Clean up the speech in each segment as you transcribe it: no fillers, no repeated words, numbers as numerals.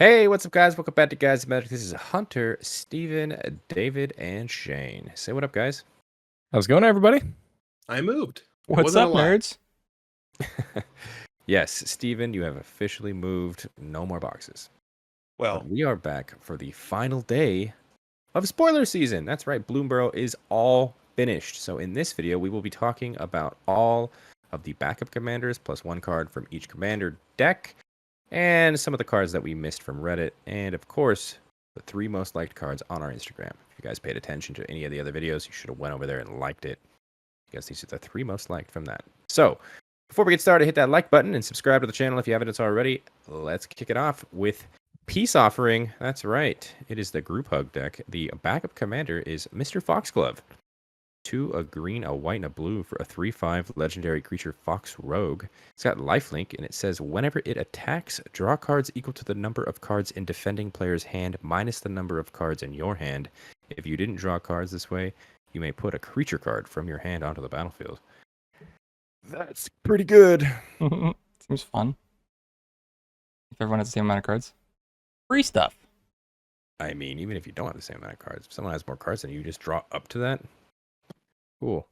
Hey, what's up, guys? Welcome back to Guys Magic. This is Hunter, Steven, David, and Shane. Say what up, guys. How's it going, everybody? I moved. It What's wasn't up, a lie. nerds? Yes, Steven, you have officially moved. No more boxes. Well, But we are back for the final day of spoiler season. That's right, Bloomburrow is all finished. So in this video, we will be talking about all of the backup commanders, plus one card from each commander deck, and some of the cards that we missed from Reddit, and of course, the 3 most liked cards on our Instagram. If you guys paid attention to any of the other videos, you should have went over there and liked it, because these are the 3 most liked from that. So, before we get started, hit that like button and subscribe to the channel if you haven't already. Let's kick it off with Peace Offering. That's right, it is the Group Hug deck. The backup commander is Mr. Foxglove. 2, a green, a white, and a blue for a 3/5 legendary creature Fox Rogue. It's got lifelink, and it says whenever it attacks, draw cards equal to the number of cards in defending player's hand minus the number of cards in your hand. If you didn't draw cards this way, you may put a creature card from your hand onto the battlefield. That's pretty good. Seems fun. If everyone has the same amount of cards. Free stuff. I mean, even if you don't have the same amount of cards, if someone has more cards than you, just draw up to that. Cool.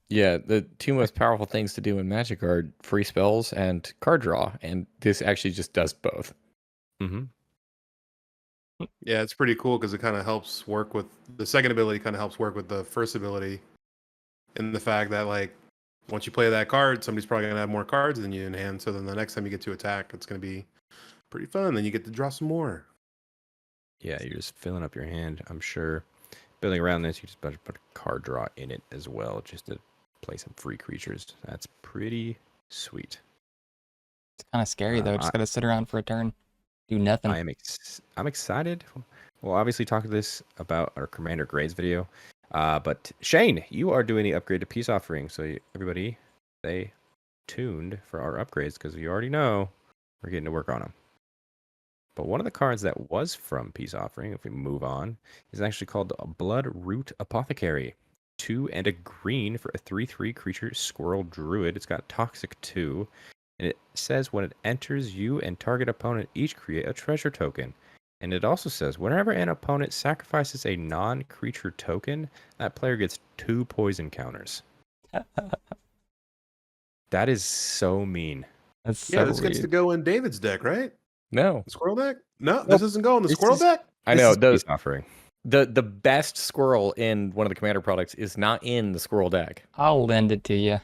Yeah, the 2 most powerful things to do in Magic are free spells and card draw, and this actually just does both. Mm-hmm. yeah, it's pretty cool because it kind of helps work with the second ability. Kind of helps work with the first ability, in the fact that like once you play that card, somebody's probably gonna have more cards than you in hand. So then the next time you get to attack, it's gonna be pretty fun. Then you get to draw some more. Yeah, you're just filling up your hand, I'm sure. Building around this, you just put a card draw in it as well, just to play some free creatures. That's pretty sweet. It's kind of scary though. Just gotta sit around for a turn, do nothing. I'm excited. We'll obviously talk this about our Commander Grades video. But Shane, you are doing the upgrade to Peace Offering. So everybody, stay tuned for our upgrades because you already know we're getting to work on them. But one of the cards that was from Peace Offering, if we move on, is actually called Bloodroot Apothecary. 2 and a green for a 3/3 creature Squirrel Druid. It's got Toxic 2. And it says when it enters, you and target opponent each create a treasure token. And it also says whenever an opponent sacrifices a non-creature token, that player gets 2 poison counters. That is so mean. That's so Yeah, this gets to weird. go in David's deck, right? No. The squirrel deck? No, this doesn't go in the This squirrel is- deck. I This know, is Peace Offering. the best squirrel in one of the commander products is not in the squirrel deck. I'll lend it to you.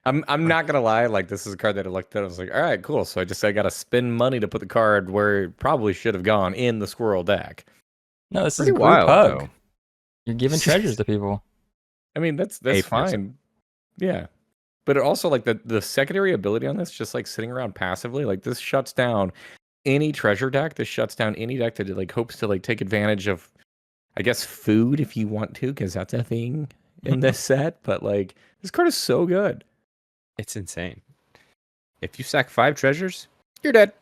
I'm not gonna lie, like this is a card that I looked at, I was like, all right, cool. So I gotta spend money to put the card where it probably should have gone in the squirrel deck. No, this Pretty is group wild, hug. though. You're giving treasures to people. I mean, that's Hey, fine. Yeah. But it also like the secondary ability on this, just like sitting around passively, like this shuts down any treasure deck. This shuts down any deck that like hopes to like take advantage of, I guess, food if you want to, because that's a thing in this set. But like this card is so good. It's insane. If you sack 5 treasures, you're dead.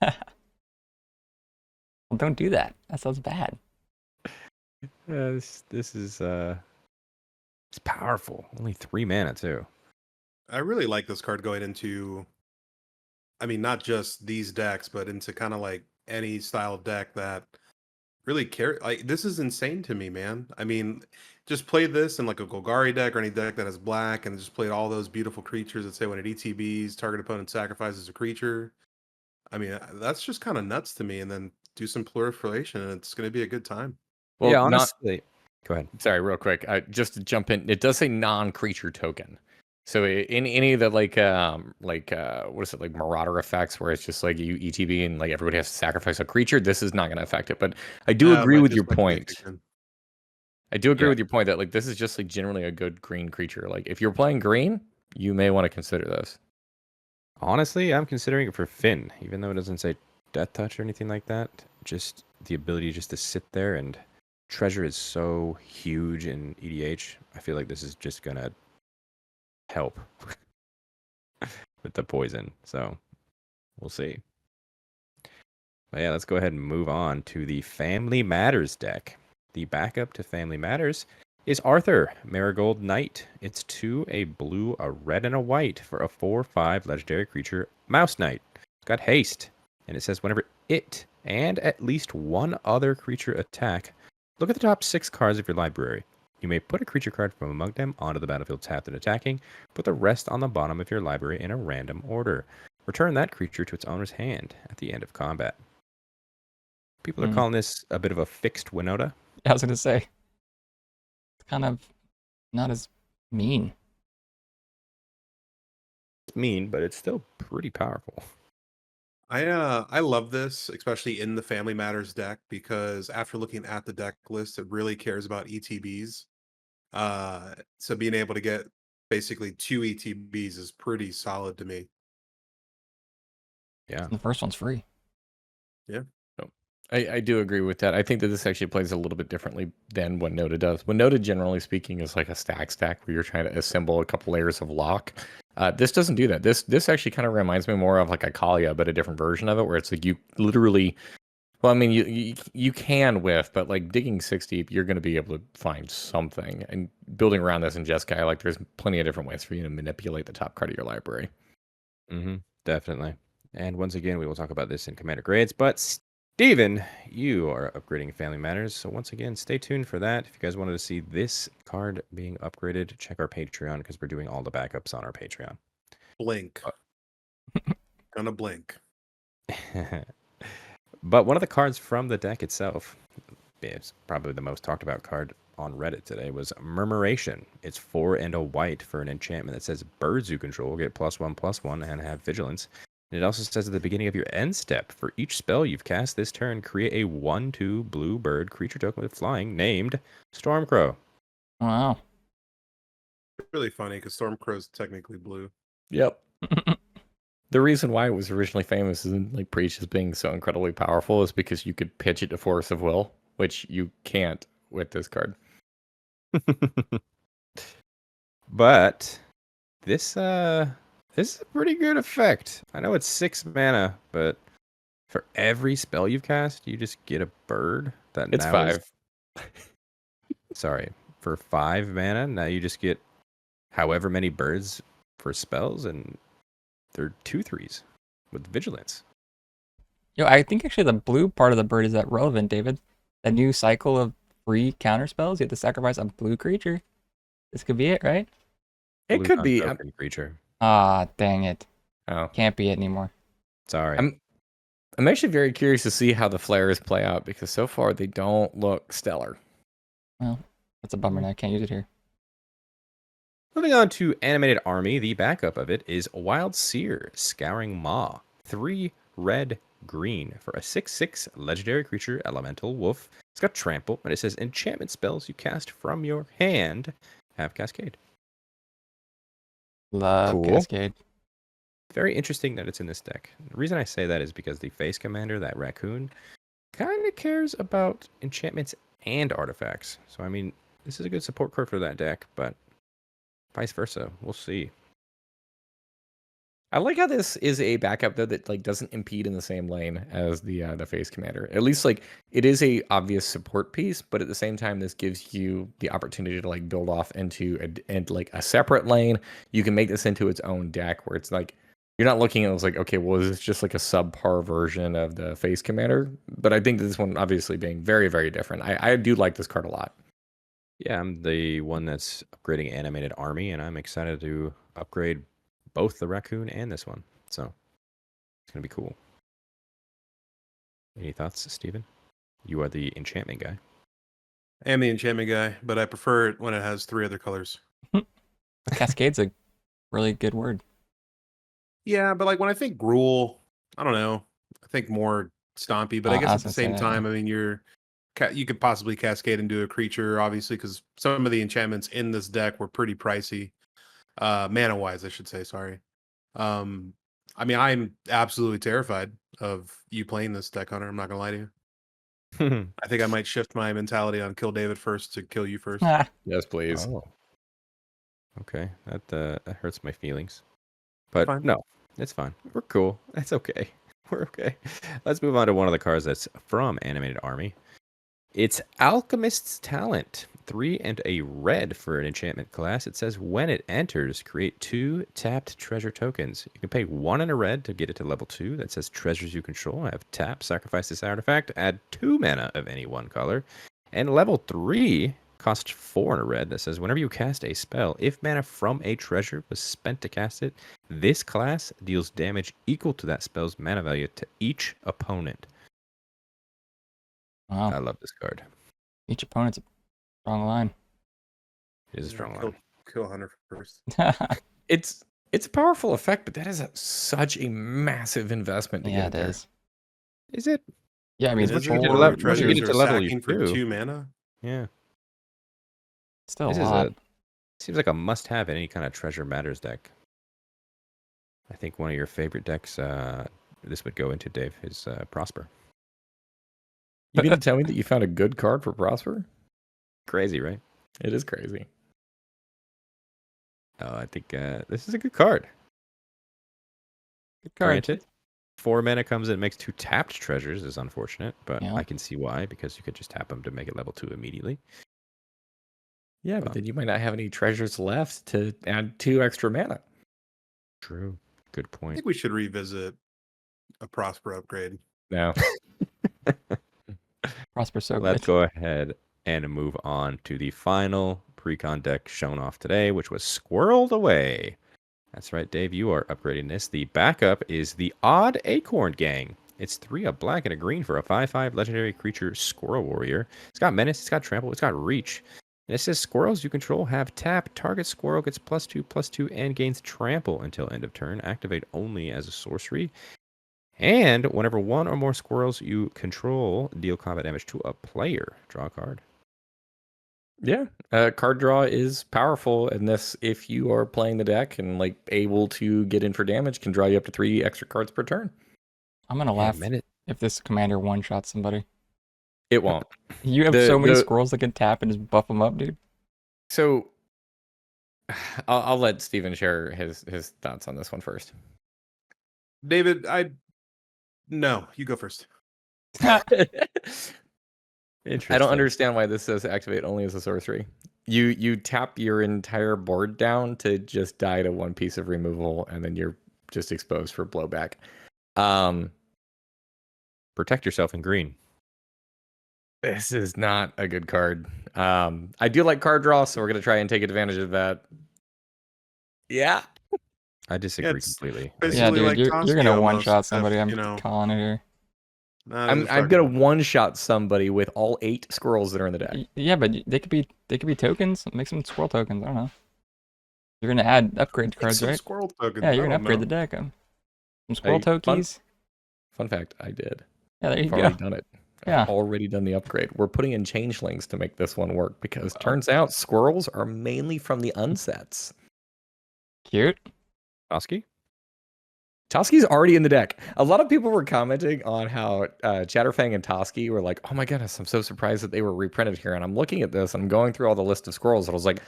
Well, don't do that. That sounds bad. This is it's powerful. Only 3 mana too. I really like this card going into, I mean, not just these decks, but into kind of like any style of deck that really care. Like this is insane to me, man. I mean, just play this in like a Golgari deck or any deck that has black, and just played all those beautiful creatures that say when it ETBs, target opponent sacrifices a creature. I mean, that's just kind of nuts to me. And then do some proliferation, and it's going to be a good time. Well, yeah, not honestly. Go ahead. sorry, real quick. Just to jump in, it does say non-creature token. So in any of the like what is it, like Marauder effects where it's just like you ETB and like everybody has to sacrifice a creature, this is not going to affect it. But I do agree But with just your like point. Precon. I do agree Yeah. with your point that like this is just like generally a good green creature. Like if you're playing green, you may want to consider this. Honestly, I'm considering it for Finn, even though it doesn't say Death Touch or anything like that. Just the ability just to sit there, and treasure is so huge in EDH. I feel like this is just gonna help with the poison. So we'll see. But yeah, let's go ahead and move on to the Family Matters deck. The backup to Family Matters is Arthur, Marigold Knight. It's 2, a blue, a red, and a white for a 4/5 legendary creature, Mouse Knight. It's got haste. And it says whenever it and at least one other creature attack, look at the top 6 cards of your library. You may put a creature card from among them onto the battlefield tapped and attacking, put the rest on the bottom of your library in a random order. Return that creature to its owner's hand at the end of combat. People are calling this a bit of a fixed Winota. I was gonna say, it's kind of not as mean. It's mean, but it's still pretty powerful. I love this, especially in the Family Matters deck, because after looking at the deck list, it really cares about ETBs. So being able to get basically 2 ETBs is pretty solid to me. Yeah. And the first one's free. I do agree with that. I think that this actually plays a little bit differently than what Nota does. What Nota, generally speaking, is like a stack where you're trying to assemble a couple layers of lock. This doesn't do that. This actually kind of reminds me more of like a Kalia, but a different version of it, where it's like you literally, well, I mean, you can whiff, but like digging 6 deep, you're going to be able to find something. And building around this in Jeskai, like there's plenty of different ways for you to manipulate the top card of your library. Definitely. And once again, we will talk about this in Commander Grades, but Steven, you are upgrading Family Matters, so once again, stay tuned for that. If you guys wanted to see this card being upgraded, check our Patreon, because we're doing all the backups on our Patreon. Blink. Gonna blink. But one of the cards from the deck itself, it's probably the most talked about card on Reddit today, was Murmuration. It's 4 and a white for an enchantment that says birds you control get +1/+1 and have vigilance. And it also says at the beginning of your end step, for each spell you've cast this turn, create a 1/2 blue bird creature token with flying named Stormcrow. Wow. Really funny because Stormcrow's technically blue. Yep. The reason why it was originally famous and like preached as being so incredibly powerful is because you could pitch it to Force of Will, which you can't with this card. But this is a pretty good effect. I know it's 6 mana, but for every spell you've cast, you just get a bird. It's 5. Sorry, for 5 mana, now you just get however many birds for spells, and they're 2/3s with vigilance. Yo, I think actually the blue part of the bird is that relevant, David. The new cycle of free counter spells, you have to sacrifice a blue creature. This could be it, right? It Blue could be. non-token creature. Ah, dang it. Oh, Can't be it anymore. Sorry. I'm actually very curious to see how the flares play out because so far they don't look stellar. Well, that's a bummer now. I can't use it here. Moving on to Animated Army, the backup of it is Wildsear, Scouring Maw. 3 red green for a 6/6 legendary creature, elemental wolf. It's got trample, and it says enchantment spells you cast from your hand have Cascade. Love Cool. Cascade. Very interesting that it's in this deck. The reason I say that is because the face commander, that raccoon, kind of cares about enchantments and artifacts. So, I mean, this is a good support card for that deck, but vice versa. We'll see. I like how this is a backup though that like doesn't impede in the same lane as the face commander. At least like it is a obvious support piece, but at the same time this gives you the opportunity to like build off into like a separate lane. You can make this into its own deck where it's like you're not looking at it as like, okay, well, is this just like a subpar version of the face commander? But I think this one obviously being very, very different. I do like this card a lot. Yeah, I'm the one that's upgrading Animated Army, and I'm excited to upgrade both the raccoon and this one. So it's going to be cool. Any thoughts, Steven? You are the enchantment guy. I am the enchantment guy, but I prefer it when it has 3 other colors. Cascade's a really good word. Yeah, but like when I think Gruul, I don't know. I think more Stompy, but I guess I at was the gonna same say, time, I mean, you could possibly cascade into a creature, obviously, because some of the enchantments in this deck were pretty pricey, mana wise, I should say. Sorry. I mean, I'm absolutely terrified of you playing this deck, Hunter. I'm not gonna lie to you. I think I might shift my mentality on kill David first to kill you first. Ah, Yes, please. Oh. Okay, that hurts my feelings. But Fine. no, it's fine. We're cool. That's okay. We're okay. Let's move on to one of the cards that's from Animated Army. It's Alchemist's Talent. 3 and a red for an enchantment class. It says when it enters, create 2 tapped treasure tokens. You can pay 1 and a red to get it to level 2. That says treasures you control have tap, sacrifice this artifact, add 2 mana of any one color. And level 3 costs 4 and a red. That says whenever you cast a spell, if mana from a treasure was spent to cast it, this class deals damage equal to that spell's mana value to each opponent. Wow. I love this card. Each opponent's a strong line. It is a strong Kill, line. kill Hunter first. It's a powerful effect, but that is such a massive investment to Yeah, get it it there. Is it? Yeah, I mean, Is once it you get to four level- once you treasures get are to level, you sacking for do. 2 mana? Yeah. still This a is lot. seems like a must-have in any kind of treasure matters deck. I think one of your favorite decks, this would go into, Dave, is Prosper. You mean to tell me that you found a good card for Prosper? Crazy, right? It is crazy. Oh, I think this is a good card. Good card. Granted, 4 mana comes in and makes 2 tapped treasures is unfortunate, but Yeah. I can see why, because you could just tap them to make it level 2 immediately. Yeah, but then you might not have any treasures left to add 2 extra mana. True. Good I point. think we should revisit a Prosper upgrade. No. Prosper so Let's good. go ahead and move on to the final Precon deck shown off today, which was Squirreled Away. That's right, Dave, you are upgrading this. The backup is the Odd Acorn Gang. It's 3 a black and a green for a 5/5 legendary creature Squirrel Warrior. It's got Menace, it's got Trample, it's got Reach. And it says squirrels you control have tap. Target squirrel gets +2/+2 and gains Trample until end of turn. Activate only as a sorcery. And whenever 1 or more squirrels you control deal combat damage to a player, draw a card. Yeah, card draw is powerful, and this, if you are playing the deck and like able to get in for damage, can draw you up to 3 extra cards per turn. I'm gonna Yeah, laugh Menace. if this commander one-shots somebody. It won't. You have so many squirrels that can tap and just buff them up, dude. So, I'll let Steven share his thoughts on this one first. David, no, you go first. I don't understand why this says activate only as a sorcery. You tap your entire board down to just die to 1 piece of removal, and then you're just exposed for blowback. Protect yourself in green. This is not a good card. I do like card draw, so we're gonna try and take advantage of that. Yeah. I disagree it's completely. basically Yeah, dude, like you're Toski gonna almost, one-shot somebody. except, I'm you know, calling it here. I'm gonna one-shot somebody with all 8 squirrels that are in the deck. Yeah, but they could be tokens. Make some squirrel tokens. I don't know. You're gonna add upgrade cards, right? Squirrel tokens. Yeah, you're I gonna don't upgrade know. the deck. Some squirrel Hey, tokies. Fun fact, I did. Yeah, there you I've go. already done it. Yeah. I've already done the upgrade. We're putting in changelings to make this one work because turns out squirrels are mainly from the unsets. Cute. Oski? Toski's already in the deck. A lot of people were commenting on how Chatterfang and Toski were like, oh my goodness, I'm so surprised that they were reprinted here. And I'm looking at this and I'm going through all the list of squirrels. And I was like,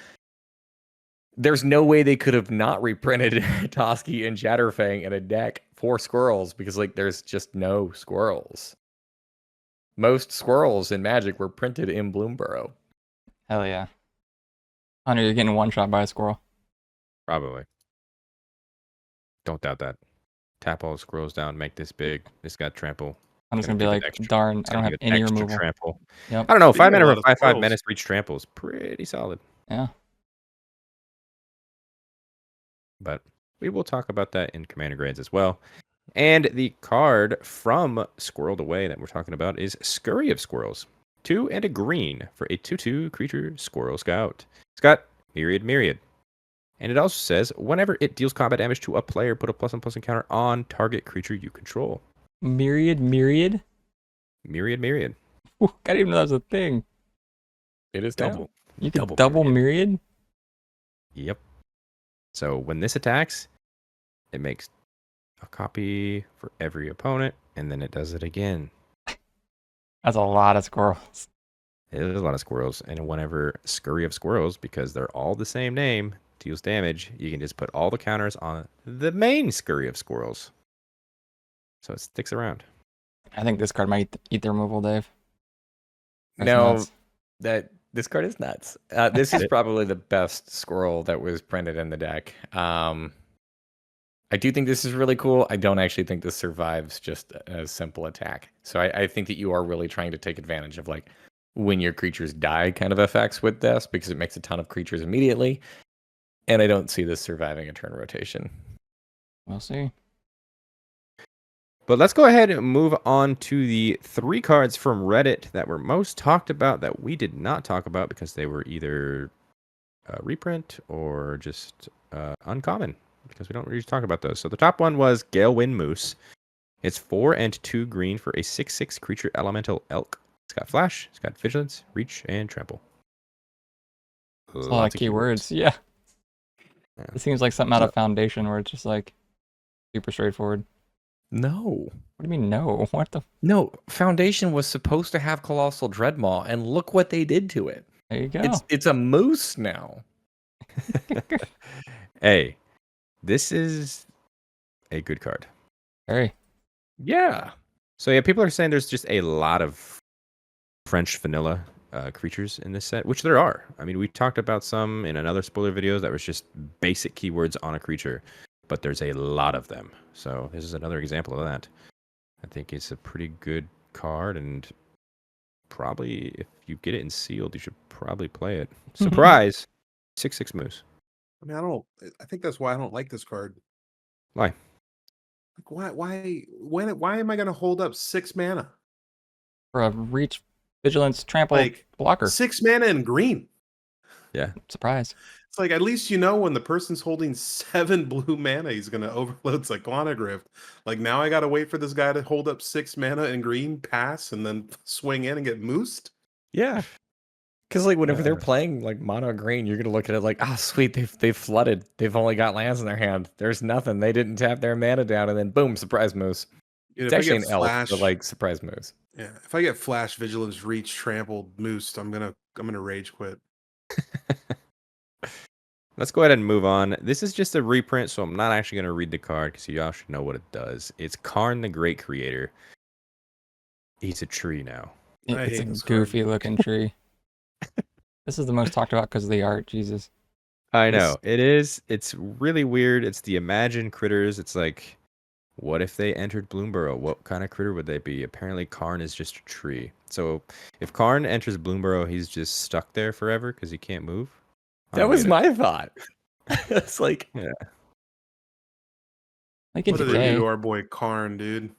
there's no way they could have not reprinted Toski and Chatterfang in a deck for squirrels because like there's just no squirrels. Most squirrels in Magic were printed in Bloomburrow. Hell yeah. Hunter, you're getting one shot by a squirrel. Probably. Don't doubt that. Tap all the squirrels down, make this big. This got trample. I'm just gonna Gonna be give it like, extra- darn, It's I don't gonna have give it any extra removal. Trample. Yep. I don't know. Speaking 5 of mana a for lot of 5/5 squirrels. menace reach trample is pretty solid. Yeah. But we will talk about that in commander grades as well. And the card from Squirreled Away that we're talking about is Scurry of Squirrels. 2 and a green for a 2/2 creature Squirrel Scout. It's got Myriad. And it also says, whenever it deals combat damage to a player, put a +1/+1 encounter on target creature you control. Myriad. Myriad. Ooh, I didn't even know that was a thing. It is Double. You can double myriad? Yep. So when this attacks, it makes a copy for every opponent, and then it does it again. That's a lot of squirrels. It is a lot of squirrels, and whenever Scurry of Squirrels, because they're all the same name, deals damage, you can just put all the counters on the main Scurry of Squirrels. So it sticks around. I think this card might eat the removal, Dave. That's No, nuts. that This card is nuts. This is probably the best squirrel that was printed in the deck. I do think this is really cool. I don't actually think this survives just a simple attack. So I think that you are really trying to take advantage of like when your creatures die kind of effects with this because it makes a ton of creatures immediately. And I don't see this surviving a turn rotation. We'll see. But let's go ahead and move on to the 3 cards from Reddit that were most talked about that we did not talk about because they were either reprint or just uncommon because we don't really talk about those. So the top one was Galewind Moose. It's 4 and 2 green for a 6/6 creature elemental elk. It's got flash, it's got vigilance, reach, and trample. It's a lot of keywords. Yeah. It seems like something out of Foundation where it's just like super straightforward. No. What do you mean no? What the? No, Foundation was supposed to have Colossal Dreadmaw, and look what they did to it. There you go. It's a moose now. Hey, this is a good card. Very. Yeah. So yeah, people are saying there's just a lot of French vanilla creatures in this set, which there are. I mean, we talked about some in another spoiler video that was just basic keywords on a creature, but there's a lot of them. So this is another example of that. I think it's a pretty good card, and probably if you get it in sealed, you should probably play it. Surprise! 6/6 Moose. I mean, I think that's why I don't like this card. Why? Like, why am I going to hold up 6 mana? For a reach, vigilance, trample, Like blocker. 6 mana and green. Yeah. Surprise. It's like, at least you know when the person's holding 7 blue mana, he's going to overload Cyclonic Rift. Like, now I got to wait for this guy to hold up 6 mana and green, pass, and then swing in and get moosed? Yeah. Because like whenever they're playing like mono green, you're gonna look at it like, ah, sweet, they've flooded. They've only got lands in their hand. There's nothing. They didn't tap their mana down, and then boom, surprise moose. Dude, It's actually an elf, but like surprise moose. Yeah, if I get flash, vigilance, reach, trampled, moosed, I'm gonna rage quit. Let's go ahead and move on. This is just a reprint, so I'm not actually going to read the card because y'all should know what it does. It's Karn, the Great Creator. He's a tree now. It's a goofy looking tree. This is the most talked about because of the art. Jesus. I know. It is. It's really weird. It's the imagined critters. It's like, what if they entered Bloomburrow? What kind of critter would they be? Apparently, Karn is just a tree. So if Karn enters Bloomburrow, he's just stuck there forever because he can't move. That was my thought. It's like, yeah. What do they do to our boy Karn, dude?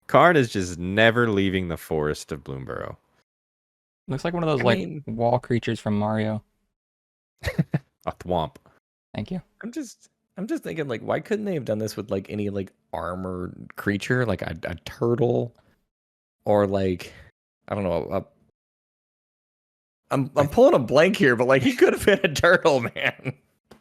Karn is just never leaving the forest of Bloomburrow. Looks like one of those wall creatures from Mario. A thwomp. Thank you. I'm just thinking like, why couldn't they have done this with like any like armored creature, like a turtle, or like, I don't know. I'm pulling a blank here, but like he could have been a turtle, man.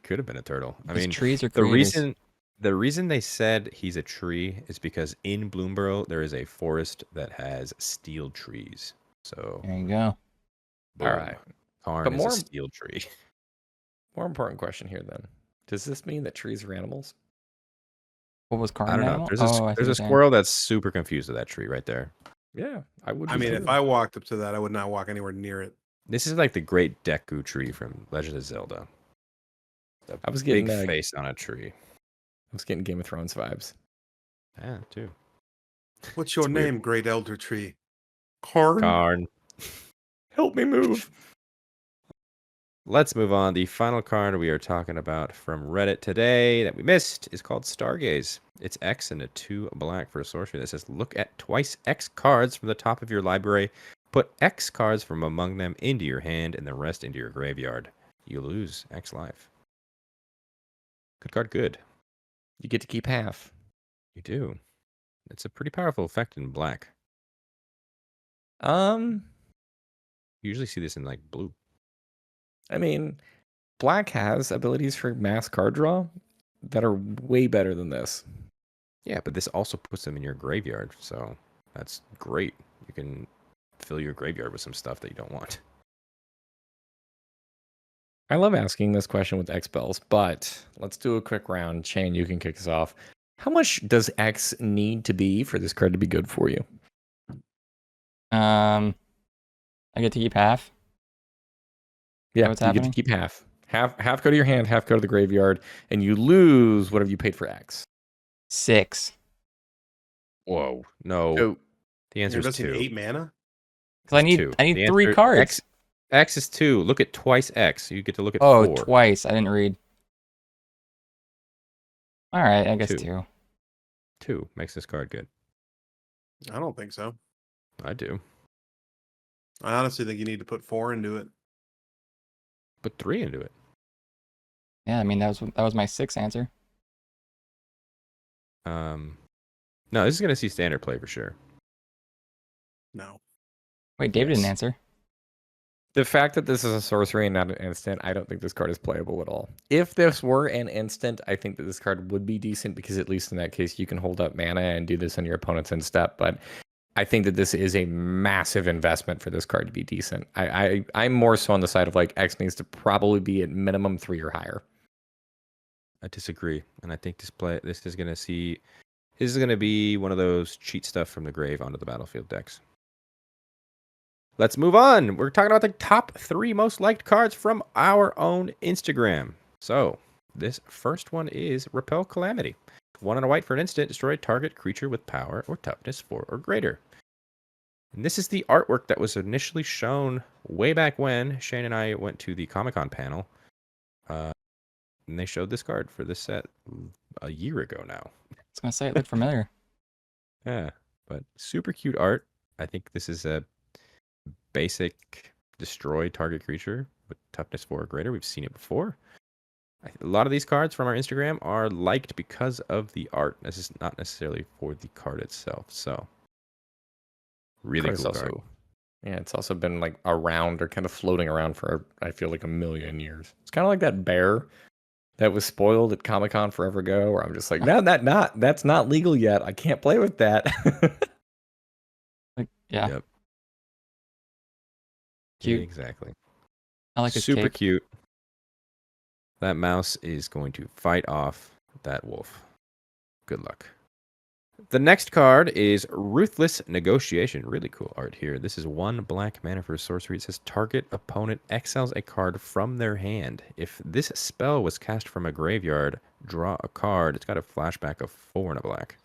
Could have been a turtle. I These mean, trees are the reason they said he's a tree is because in Bloomburrow there is a forest that has steel trees. So there you go. Boom. All right, Karn is a steel tree. More important question here then: does this mean that trees are animals? What was Karn? I don't know. There's a squirrel that's super confused with that tree right there. Yeah, I would. I mean, if I walked up to that, I would not walk anywhere near it. This is like the Great Deku tree from Legend of Zelda. I was getting big face on a tree. I was getting Game of Thrones vibes. Yeah, too. What's your name, weird. Great Elder Tree? Karn. Karn. Help me move. Let's move on. The final card we are talking about from Reddit today that we missed is called Stargaze. It's X and a 2 black for a sorcery that says, look at twice X cards from the top of your library. Put X cards from among them into your hand and the rest into your graveyard. You lose X life. Good card, good. You get to keep half. You do. It's a pretty powerful effect in black. You usually see this in like blue. I mean, black has abilities for mass card draw that are way better than this. Yeah, but this also puts them in your graveyard, so that's great. You can fill your graveyard with some stuff that you don't want. I love asking this question with X spells, but let's do a quick round. Shane, you can kick us off. How much does X need to be for this card to be good for you? I get to keep half. Yeah, what's you get happening? to keep half. Half go to your hand, half go to the graveyard, and you lose whatever you paid for X. 6. Whoa. No. So The You're answer is investing 2. 8 mana? Because I It's need 2. I need The 3 answer- cards. X is 2. Look at twice X. You get to look at Oh, 4. twice. I didn't read. All right, I guess 2. 2. 2 makes this card good. I don't think so. I do. I honestly think you need to put 4 into it. Put 3 into it. Yeah, I mean that was my 6 answer. No, this is gonna see standard play for sure. No. Wait, David didn't Yes. answer. the fact that this is a sorcery and not an instant, I don't think this card is playable at all. If this were an instant, I think that this card would be decent because at least in that case you can hold up mana and do this on your opponent's end step. But I think that this is a massive investment for this card to be decent. I'm more so on the side of like X needs to probably be at minimum 3 or higher. I disagree, and I think this is gonna be one of those cheat stuff from the grave onto the battlefield decks. Let's move on. We're talking about the top 3 most liked cards from our own Instagram. So this first one is Repel Calamity. 1 and a white for an instant, destroy target creature with power or toughness 4 or greater. And this is the artwork that was initially shown way back when Shane and I went to the Comic-Con panel. And they showed this card for this set a year ago now. I was gonna say it looked familiar. Yeah, but super cute art. I think this is a basic destroy target creature with toughness 4 or greater. We've seen it before. A lot of these cards from our Instagram are liked because of the art. This is not necessarily for the card itself. So, really Card's cool card. also, yeah, it's also been like around or kind of floating around for I feel like a million years. It's kind of like that bear that was spoiled at Comic-Con forever ago, where I'm just like, no, that's not legal yet. I can't play with that. Like, yeah, Yep. cute. Exactly. I like his Super cape. cute. That mouse is going to fight off that wolf. Good luck. The next card is Ruthless Negotiation. Really cool art here. This is 1 black mana for a sorcery. It says target opponent exiles a card from their hand. If this spell was cast from a graveyard, draw a card. It's got a flashback of 4 and a black.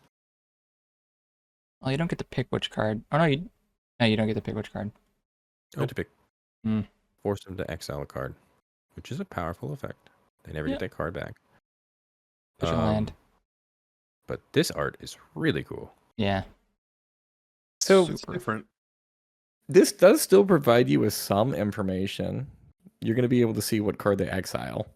Oh, you don't get to pick which card. Oh no, you don't get to pick which card. You have to pick. Hmm. Force them to exile a card, which is a powerful effect. They never Yeah. get that card back. Push a land. But this art is really cool. Yeah. So It's Super. different. this does still provide you with some information. You're going to be able to see what card they exile.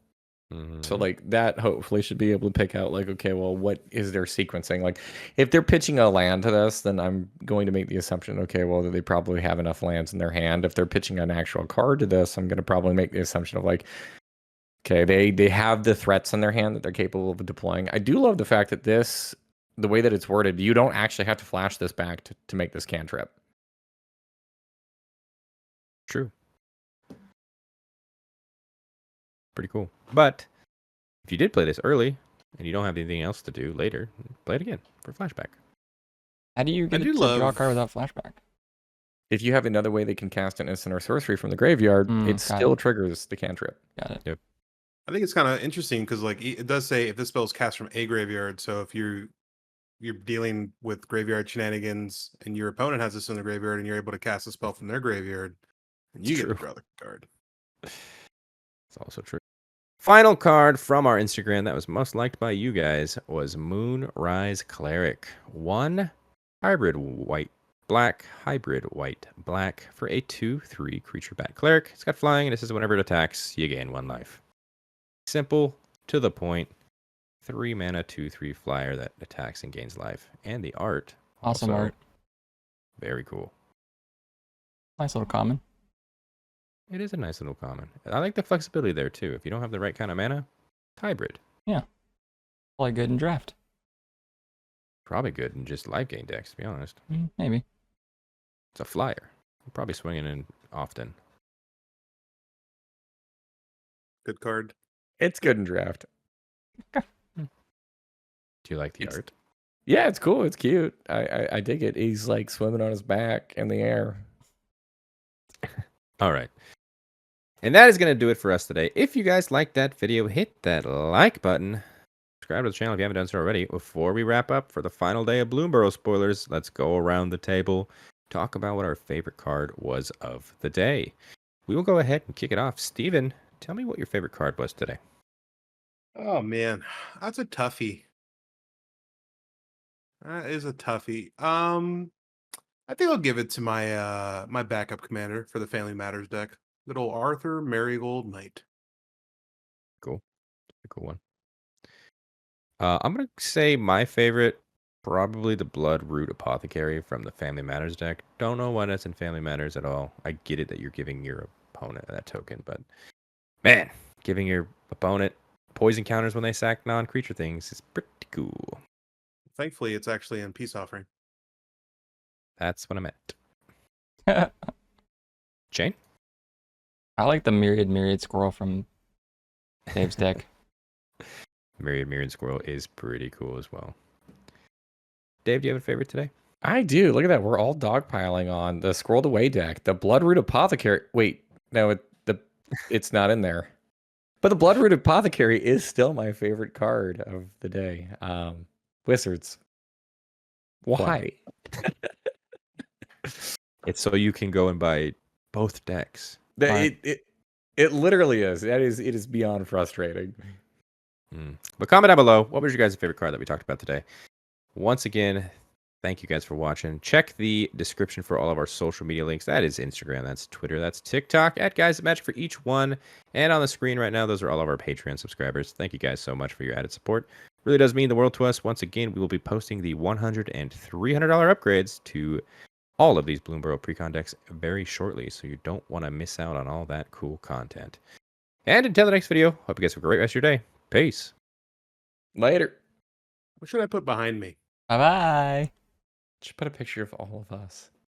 So like that hopefully should be able to pick out like, okay, well, what is their sequencing? Like if they're pitching a land to this, then I'm going to make the assumption, okay, well, they probably have enough lands in their hand. If they're pitching an actual card to this, I'm going to probably make the assumption of like, okay, they have the threats in their hand that they're capable of deploying. I do love the fact that the way that it's worded, you don't actually have to flash this back to make this cantrip. True. Pretty cool. But if you did play this early and you don't have anything else to do later, play it again for flashback. How do you get do to draw a love- card without flashback? If you have another way they can cast an instant or sorcery from the graveyard, it got still it. triggers the cantrip. Got it. I think it's kind of interesting because like it does say if this spell is cast from a graveyard. So if you're dealing with graveyard shenanigans and your opponent has this in the graveyard and you're able to cast a spell from their graveyard, and you It's get to true. draw the card. It's also true. Final card from our Instagram that was most liked by you guys was Moonrise Cleric. 1 hybrid white black, hybrid white black for a 2/3 creature bat cleric. It's got flying, and it says whenever it attacks, you gain 1 life. Simple, to the point. 3 mana, 2/3 flyer that attacks and gains life. And the art. Awesome also art. Very cool. Nice little common. It is a nice little common. I like the flexibility there too. If you don't have the right kind of mana, hybrid. Probably good in draft. Probably good in just life gain decks, to be honest. Maybe. It's a flyer. I'm probably swinging in often. Good card. It's good in draft. Do you like the It's- art? Yeah, it's cool. It's cute. I dig it. He's like swimming on his back in the air. All right. And that is going to do it for us today. If you guys liked that video, hit that like button. Subscribe to the channel if you haven't done so already. Before we wrap up for the final day of Bloomburrow spoilers, let's go around the table, talk about what our favorite card was of the day. We will go ahead and kick it off. Steven, tell me what your favorite card was today. Oh man, that's a toughie. That is a toughie. I think I'll give it to my my backup commander for the Family Matters deck. Little Arthur Marigold Knight. Cool. A cool one. I'm going to say my favorite, probably the Bloodroot Apothecary from the Family Matters deck. Don't know why that's in Family Matters at all. I get it that you're giving your opponent that token, but man, giving your opponent poison counters when they sack non-creature things is pretty cool. Thankfully, it's actually in Peace Offering. That's what I meant. Shane? I like the Myriad Squirrel from Dave's deck. Myriad Squirrel is pretty cool as well. Dave, do you have a favorite today? I do. Look at that. We're all dogpiling on the Scrolled Away deck. The Bloodroot Apothecary. Wait, no, it's not in there. But the Bloodroot Apothecary is still my favorite card of the day. Wizards. Why? It's so you can go and buy both decks. It literally is. It is beyond frustrating. But comment down below, what was your guys' favorite card that we talked about today? Once again, thank you guys for watching. Check the description for all of our social media links. That is Instagram, that's Twitter, that's TikTok, at Guys That Magic for each one. And on the screen right now, those are all of our Patreon subscribers. Thank you guys so much for your added support. Really does mean the world to us. Once again, we will be posting the $100 and $300 upgrades to all of these Bloomburrow Precon decks very shortly, so you don't want to miss out on all that cool content. And until the next video, hope you guys have a great rest of your day. Peace. Later. What should I put behind me? Bye bye. Just put a picture of all of us.